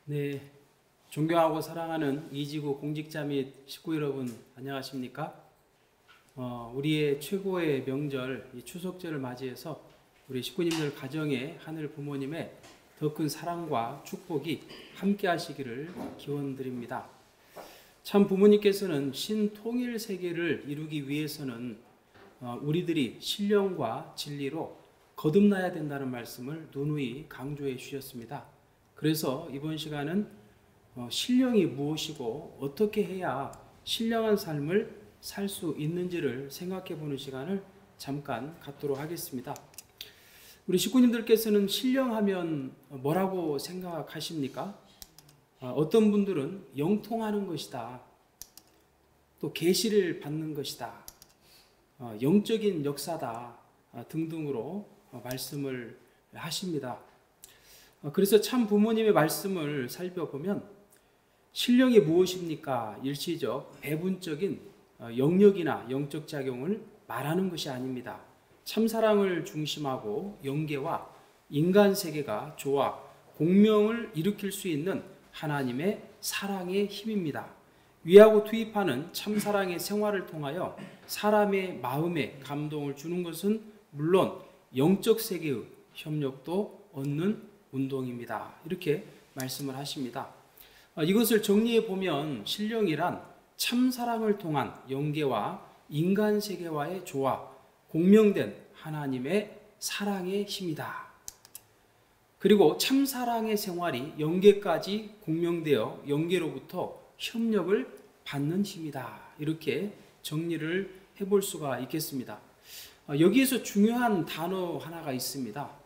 네, 존경하고 사랑하는 이지구 공직자 및 식구 여러분 안녕하십니까? 우리의 최고의 명절 이 추석절을 맞이해서 우리 식구님들 가정에 하늘 부모님의 더 큰 사랑과 축복이 함께 하시기를 기원드립니다. 참 부모님께서는 신통일 세계를 이루기 위해서는 우리들이 신령과 진리로 거듭나야 된다는 말씀을 누누이 강조해 주셨습니다. 그래서 이번 시간은 신령이 무엇이고 어떻게 해야 신령한 삶을 살 수 있는지를 생각해 보는 시간을 잠깐 갖도록 하겠습니다. 우리 식구님들께서는 신령하면 뭐라고 생각하십니까? 어떤 분들은 영통하는 것이다. 또 계시를 받는 것이다. 영적인 역사다. 등등으로 말씀을 하십니다. 그래서 참 부모님의 말씀을 살펴보면 신령이 무엇입니까? 일시적, 배분적인 영역이나 영적 작용을 말하는 것이 아닙니다. 참사랑을 중심하고 영계와 인간 세계가 조화, 공명을 일으킬 수 있는 하나님의 사랑의 힘입니다. 위하고 투입하는 참사랑의 생활을 통하여 사람의 마음에 감동을 주는 것은 물론 영적 세계의 협력도 얻는 운동입니다. 이렇게 말씀을 하십니다. 이것을 정리해 보면 신령이란 참사랑을 통한 영계와 인간 세계와의 조화, 공명된 하나님의 사랑의 힘이다. 그리고 참사랑의 생활이 영계까지 공명되어 영계로부터 협력을 받는 힘이다. 이렇게 정리를 해볼 수가 있겠습니다. 여기에서 중요한 단어 하나가 있습니다.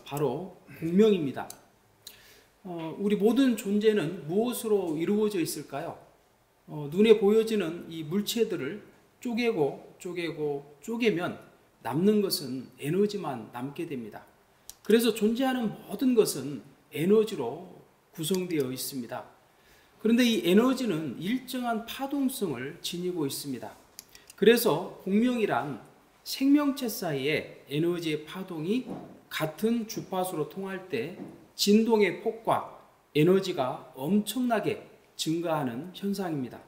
바로 공명입니다. 우리 모든 존재는 무엇으로 이루어져 있을까요? 눈에 보여지는 이 물체들을 쪼개면 남는 것은 에너지만 남게 됩니다. 그래서 존재하는 모든 것은 에너지로 구성되어 있습니다. 그런데 이 에너지는 일정한 파동성을 지니고 있습니다. 그래서 공명이란 생명체 사이에 에너지의 파동이 같은 주파수로 통할 때 진동의 폭과 에너지가 엄청나게 증가하는 현상입니다.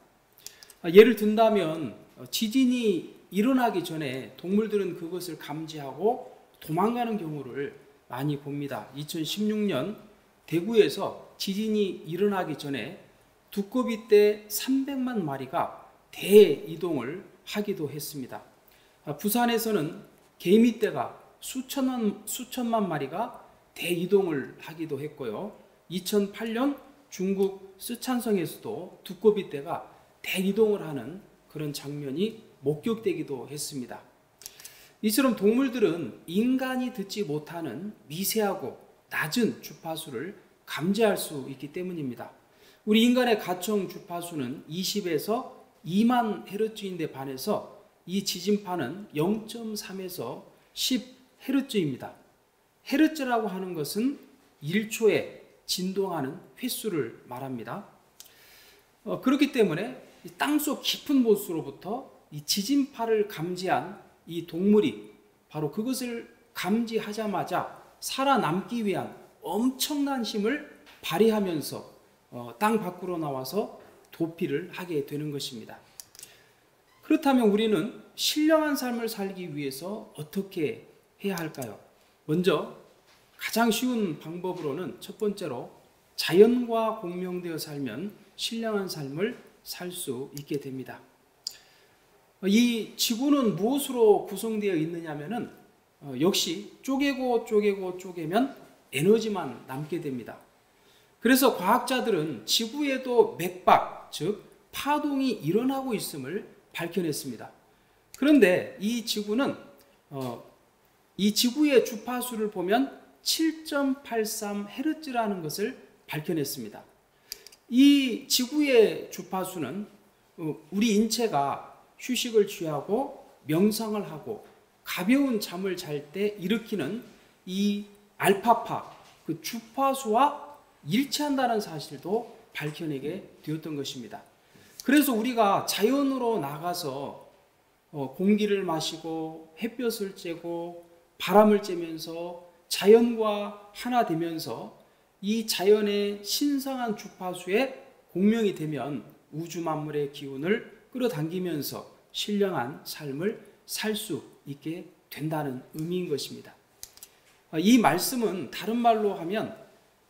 예를 든다면 지진이 일어나기 전에 동물들은 그것을 감지하고 도망가는 경우를 많이 봅니다. 2016년 대구에서 지진이 일어나기 전에 두꺼비떼 300만 마리가 대이동을 하기도 했습니다. 부산에서는 개미떼가 수천만 마리가 대이동을 하기도 했고요. 2008년 중국 쓰촨성에서도 두꺼비떼가 대이동을 하는 그런 장면이 목격되기도 했습니다. 이처럼 동물들은 인간이 듣지 못하는 미세하고 낮은 주파수를 감지할 수 있기 때문입니다. 우리 인간의 가청 주파수는 20에서 2만 헤르츠인데 반해서 이 지진파는 0.3에서 10 헤르츠입니다. 헤르츠라고 하는 것은 1초에 진동하는 횟수를 말합니다. 그렇기 때문에 땅속 깊은 곳으로부터 이 지진파를 감지한 이 동물이 바로 그것을 감지하자마자 살아남기 위한 엄청난 힘을 발휘하면서 땅 밖으로 나와서 도피를 하게 되는 것입니다. 그렇다면 우리는 신령한 삶을 살기 위해서 어떻게 해야 할까요? 먼저 가장 쉬운 방법으로는 첫 번째로 자연과 공명되어 살면 신령한 삶을 살 수 있게 됩니다. 이 지구는 무엇으로 구성되어 있느냐면은 역시 쪼개면 에너지만 남게 됩니다. 그래서 과학자들은 지구에도 맥박, 즉 파동이 일어나고 있음을 밝혀냈습니다. 그런데 이 지구는 이 지구의 주파수를 보면 7.83헤르츠라는 것을 밝혀냈습니다. 이 지구의 주파수는 우리 인체가 휴식을 취하고 명상을 하고 가벼운 잠을 잘 때 일으키는 이 알파파, 그 주파수와 일치한다는 사실도 밝혀내게 되었던 것입니다. 그래서 우리가 자연으로 나가서 공기를 마시고 햇볕을 쬐고 바람을 쬐면서 자연과 하나 되면서 이 자연의 신성한 주파수에 공명이 되면 우주 만물의 기운을 끌어당기면서 신령한 삶을 살 수 있게 된다는 의미인 것입니다. 이 말씀은 다른 말로 하면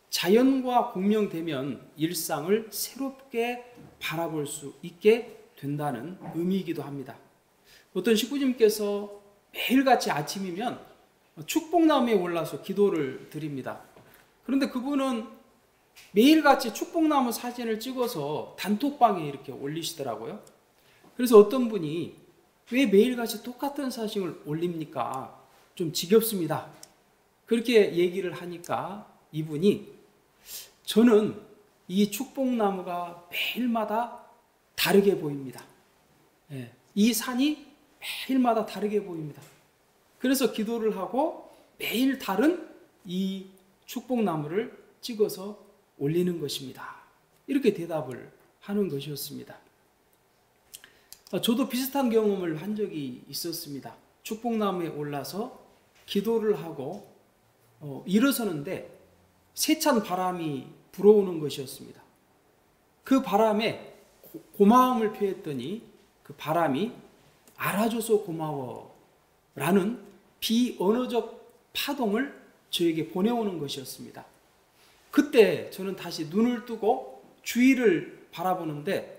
자연과 공명되면 일상을 새롭게 바라볼 수 있게 된다는 의미이기도 합니다. 어떤 식구님께서 매일같이 아침이면 축복나무에 올라서 기도를 드립니다. 그런데 그분은 매일같이 축복나무 사진을 찍어서 단톡방에 이렇게 올리시더라고요. 그래서 어떤 분이 왜 매일같이 똑같은 사진을 올립니까? 좀 지겹습니다. 그렇게 얘기를 하니까 이분이 저는 이 축복나무가 매일마다 다르게 보입니다. 이 산이 매일마다 다르게 보입니다. 그래서 기도를 하고 매일 다른 이 축복나무를 찍어서 올리는 것입니다. 이렇게 대답을 하는 것이었습니다. 저도 비슷한 경험을 한 적이 있었습니다. 축복나무에 올라서 기도를 하고 일어서는데 세찬 바람이 불어오는 것이었습니다. 그 바람에 고마움을 표했더니 그 바람이 알아줘서 고마워 라는 비언어적 파동을 저에게 보내오는 것이었습니다. 그때 저는 다시 눈을 뜨고 주위를 바라보는데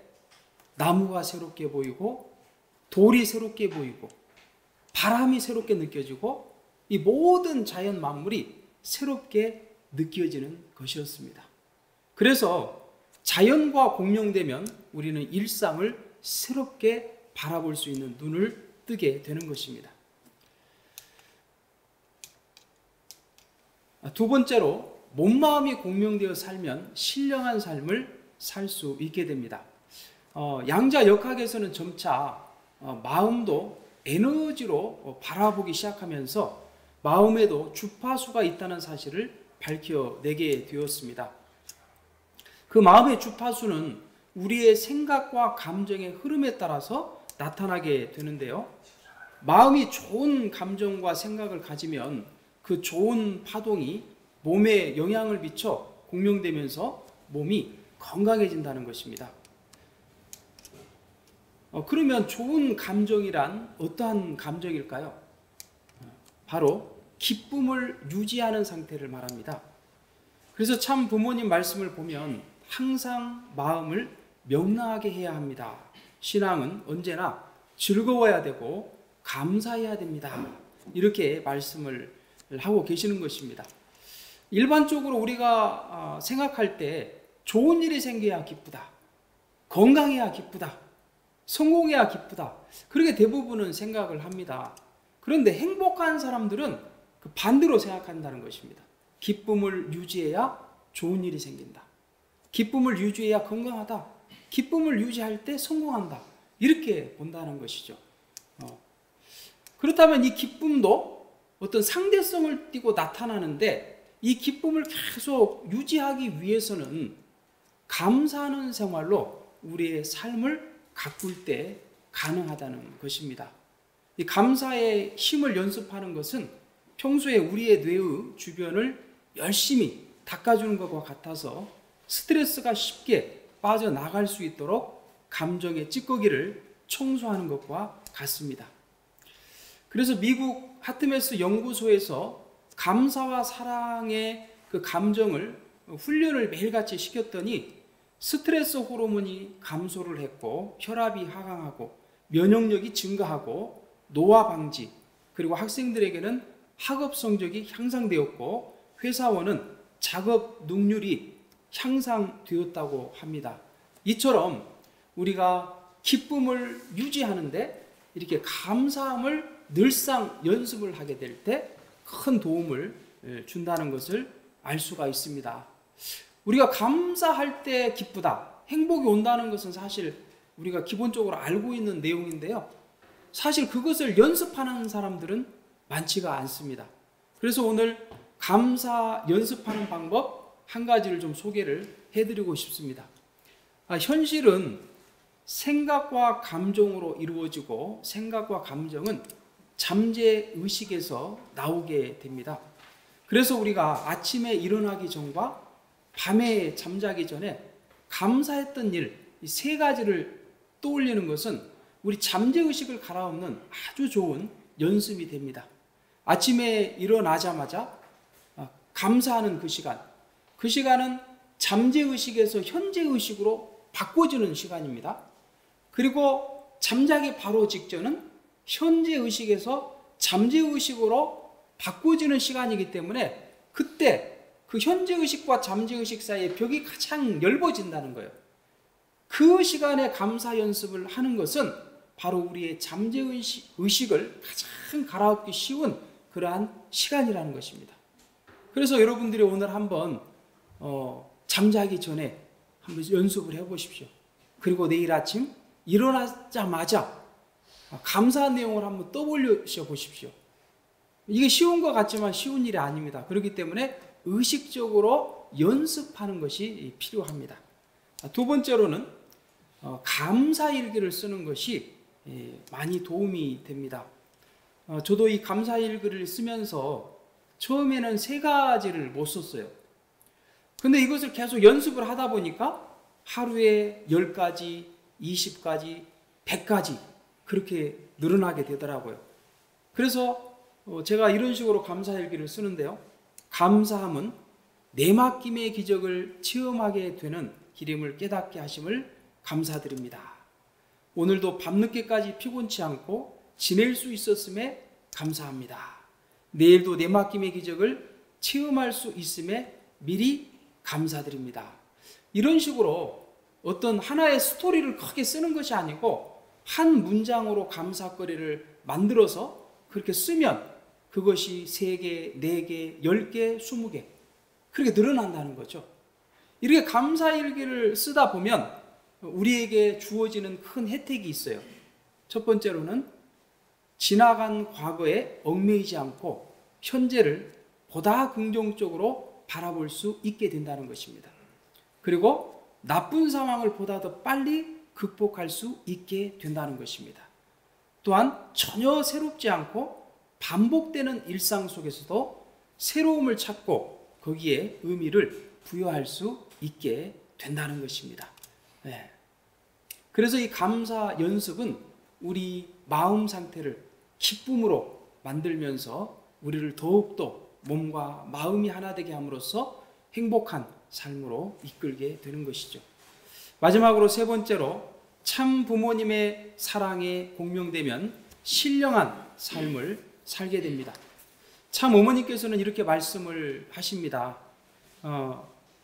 나무가 새롭게 보이고 돌이 새롭게 보이고 바람이 새롭게 느껴지고 이 모든 자연 만물이 새롭게 느껴지는 것이었습니다. 그래서 자연과 공명되면 우리는 일상을 새롭게 바라볼 수 있는 눈을 뜨게 되는 것입니다. 두 번째로 몸마음이 공명되어 살면 신령한 삶을 살 수 있게 됩니다. 양자 역학에서는 점차 마음도 에너지로 바라보기 시작하면서 마음에도 주파수가 있다는 사실을 밝혀내게 되었습니다. 그 마음의 주파수는 우리의 생각과 감정의 흐름에 따라서 나타나게 되는데요. 마음이 좋은 감정과 생각을 가지면 그 좋은 파동이 몸에 영향을 미쳐 공명되면서 몸이 건강해진다는 것입니다. 그러면 좋은 감정이란 어떠한 감정일까요? 바로 기쁨을 유지하는 상태를 말합니다. 그래서 참 부모님 말씀을 보면 항상 마음을 명랑하게 해야 합니다. 신앙은 언제나 즐거워야 되고 감사해야 됩니다. 이렇게 말씀을 하고 계시는 것입니다. 일반적으로 우리가 생각할 때 좋은 일이 생겨야 기쁘다. 건강해야 기쁘다. 성공해야 기쁘다. 그렇게 대부분은 생각을 합니다. 그런데 행복한 사람들은 그 반대로 생각한다는 것입니다. 기쁨을 유지해야 좋은 일이 생긴다. 기쁨을 유지해야 건강하다. 기쁨을 유지할 때 성공한다. 이렇게 본다는 것이죠. 그렇다면 이 기쁨도 어떤 상대성을 띠고 나타나는데 이 기쁨을 계속 유지하기 위해서는 감사하는 생활로 우리의 삶을 가꿀 때 가능하다는 것입니다. 이 감사의 힘을 연습하는 것은 평소에 우리의 뇌의 주변을 열심히 닦아주는 것과 같아서 스트레스가 쉽게 빠져나갈 수 있도록 감정의 찌꺼기를 청소하는 것과 같습니다. 그래서 미국 하트메스 연구소에서 감사와 사랑의 그 감정을 훈련을 매일같이 시켰더니 스트레스 호르몬이 감소를 했고 혈압이 하강하고 면역력이 증가하고 노화 방지, 그리고 학생들에게는 학업 성적이 향상되었고 회사원은 작업 능률이 향상되었다고 합니다. 이처럼 우리가 기쁨을 유지하는데 이렇게 감사함을 늘상 연습을 하게 될 때 큰 도움을 준다는 것을 알 수가 있습니다. 우리가 감사할 때 기쁘다, 행복이 온다는 것은 사실 우리가 기본적으로 알고 있는 내용인데요. 사실 그것을 연습하는 사람들은 많지가 않습니다. 그래서 오늘 감사 연습하는 방법 한 가지를 좀 소개를 해드리고 싶습니다. 현실은 생각과 감정으로 이루어지고 생각과 감정은 잠재의식에서 나오게 됩니다. 그래서 우리가 아침에 일어나기 전과 밤에 잠자기 전에 감사했던 일, 이 세 가지를 떠올리는 것은 우리 잠재의식을 갈아엎는 아주 좋은 연습이 됩니다. 아침에 일어나자마자 감사하는 그 시간은 잠재의식에서 현재의식으로 바꿔주는 시간입니다. 그리고 잠자기 바로 직전은 현재의식에서 잠재의식으로 바꿔주는 시간이기 때문에 그때 그 현재의식과 잠재의식 사이의 벽이 가장 얇아진다는 거예요. 그 시간에 감사 연습을 하는 것은 바로 우리의 잠재의식을 가장 갈아엎기 쉬운 그러한 시간이라는 것입니다. 그래서 여러분들이 오늘 한번 잠자기 전에 한번 연습을 해보십시오. 그리고 내일 아침 일어나자마자 감사한 내용을 한번 떠올려 보십시오. 이게 쉬운 것 같지만 쉬운 일이 아닙니다. 그렇기 때문에 의식적으로 연습하는 것이 필요합니다. 두 번째로는 감사일기를 쓰는 것이 많이 도움이 됩니다. 저도 이 감사일기를 쓰면서 처음에는 세 가지를 못 썼어요. 근데 이것을 계속 연습을 하다 보니까 하루에 10가지, 20가지, 100가지 그렇게 늘어나게 되더라고요. 그래서 제가 이런 식으로 감사일기를 쓰는데요. 감사함은 내맡김의 기적을 체험하게 되는 기림을 깨닫게 하심을 감사드립니다. 오늘도 밤늦게까지 피곤치 않고 지낼 수 있었음에 감사합니다. 내일도 내맡김의 기적을 체험할 수 있음에 미리 감사드립니다. 이런 식으로 어떤 하나의 스토리를 크게 쓰는 것이 아니고 한 문장으로 감사거리를 만들어서 그렇게 쓰면 그것이 3개, 4개, 10개, 20개 그렇게 늘어난다는 거죠. 이렇게 감사일기를 쓰다 보면 우리에게 주어지는 큰 혜택이 있어요. 첫 번째로는 지나간 과거에 얽매이지 않고 현재를 보다 긍정적으로 바라볼 수 있게 된다는 것입니다. 그리고 나쁜 상황을 보다 더 빨리 극복할 수 있게 된다는 것입니다. 또한 전혀 새롭지 않고 반복되는 일상 속에서도 새로움을 찾고 거기에 의미를 부여할 수 있게 된다는 것입니다. 네. 그래서 이 감사 연습은 우리 마음 상태를 기쁨으로 만들면서 우리를 더욱더 몸과 마음이 하나 되게 함으로써 행복한 삶으로 이끌게 되는 것이죠. 마지막으로 세 번째로 참 부모님의 사랑에 공명되면 신령한 삶을 살게 됩니다. 참 어머니께서는 이렇게 말씀을 하십니다.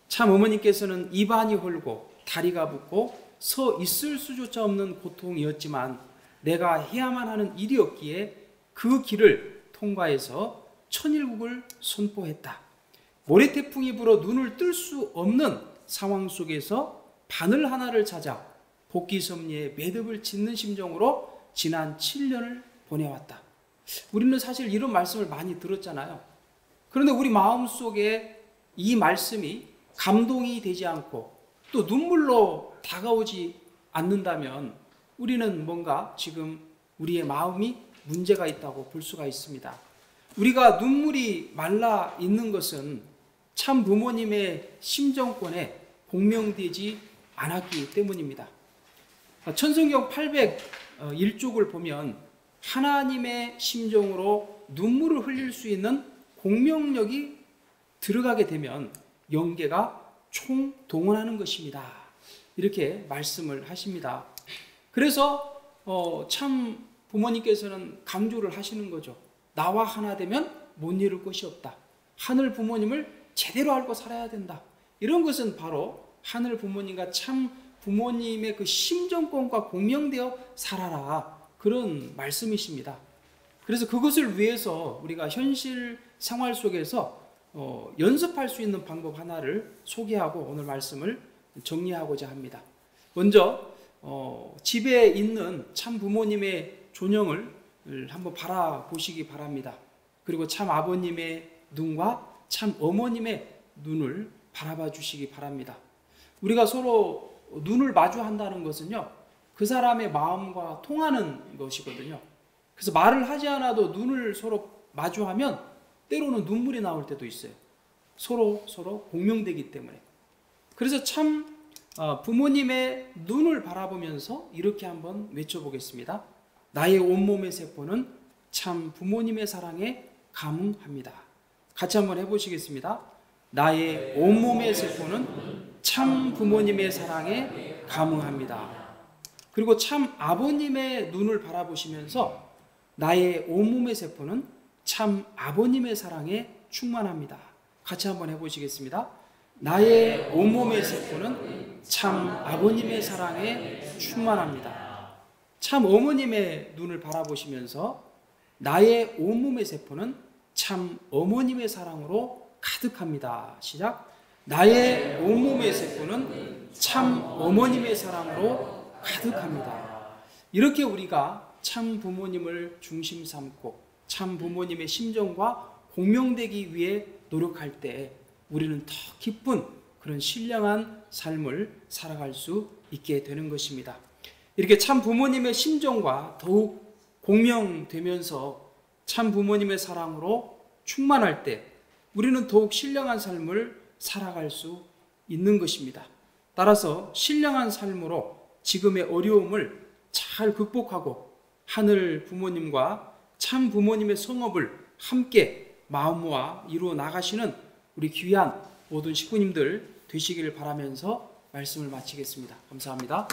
참 어머니께서는 입안이 헐고 다리가 붓고 서 있을 수조차 없는 고통이었지만 내가 해야만 하는 일이었기에 그 길을 통과해서 천일국을 선포했다. 모래태풍이 불어 눈을 뜰 수 없는 상황 속에서 바늘 하나를 찾아 복귀섭리에 매듭을 짓는 심정으로 지난 7년을 보내왔다. 우리는 사실 이런 말씀을 많이 들었잖아요. 그런데 우리 마음속에 이 말씀이 감동이 되지 않고 또 눈물로 다가오지 않는다면 우리는 뭔가 지금 우리의 마음이 문제가 있다고 볼 수가 있습니다. 우리가 눈물이 말라 있는 것은 참 부모님의 심정권에 공명되지 않았기 때문입니다. 천성경 801쪽을 보면 하나님의 심정으로 눈물을 흘릴 수 있는 공명력이 들어가게 되면 영계가 총동원하는 것입니다. 이렇게 말씀을 하십니다. 그래서 참 부모님께서는 강조를 하시는 거죠. 나와 하나 되면 못 이룰 것이 없다. 하늘 부모님을 제대로 알고 살아야 된다. 이런 것은 바로 하늘 부모님과 참 부모님의 그 심정권과 공명되어 살아라. 그런 말씀이십니다. 그래서 그것을 위해서 우리가 현실 생활 속에서 연습할 수 있는 방법 하나를 소개하고 오늘 말씀을 정리하고자 합니다. 먼저 집에 있는 참 부모님의 존영을 한번 바라보시기 바랍니다. 그리고 참 아버님의 눈과 참 어머님의 눈을 바라봐 주시기 바랍니다. 우리가 서로 눈을 마주한다는 것은요, 그 사람의 마음과 통하는 것이거든요. 그래서 말을 하지 않아도 눈을 서로 마주하면 때로는 눈물이 나올 때도 있어요. 서로 공명되기 때문에. 그래서 참 부모님의 눈을 바라보면서 이렇게 한번 외쳐보겠습니다. 나의 온몸의 세포는 참 부모님의 사랑에 감응합니다. 같이 한번 해보시겠습니다. 나의 온몸의 세포는 참 부모님의 사랑에 감응합니다. 그리고 참 아버님의 눈을 바라보시면서 나의 온몸의 세포는 참 아버님의 사랑에 충만합니다. 같이 한번 해보시겠습니다. 나의 온몸의 세포는 참 아버님의 사랑에 충만합니다. 참 어머님의 눈을 바라보시면서 나의 온몸의 세포는 참 어머님의 사랑으로 가득합니다. 시작. 나의 온몸의 세포는 참 어머님의 사랑으로 가득합니다. 이렇게 우리가 참 부모님을 중심 삼고 참 부모님의 심정과 공명되기 위해 노력할 때 우리는 더 기쁜 그런 신령한 삶을 살아갈 수 있게 되는 것입니다. 이렇게 참 부모님의 심정과 더욱 공명되면서 참 부모님의 사랑으로 충만할 때 우리는 더욱 신령한 삶을 살아갈 수 있는 것입니다. 따라서 신령한 삶으로 지금의 어려움을 잘 극복하고 하늘 부모님과 참 부모님의 성업을 함께 마음 모아 이루어 나가시는 우리 귀한 모든 식구님들 되시길 바라면서 말씀을 마치겠습니다. 감사합니다.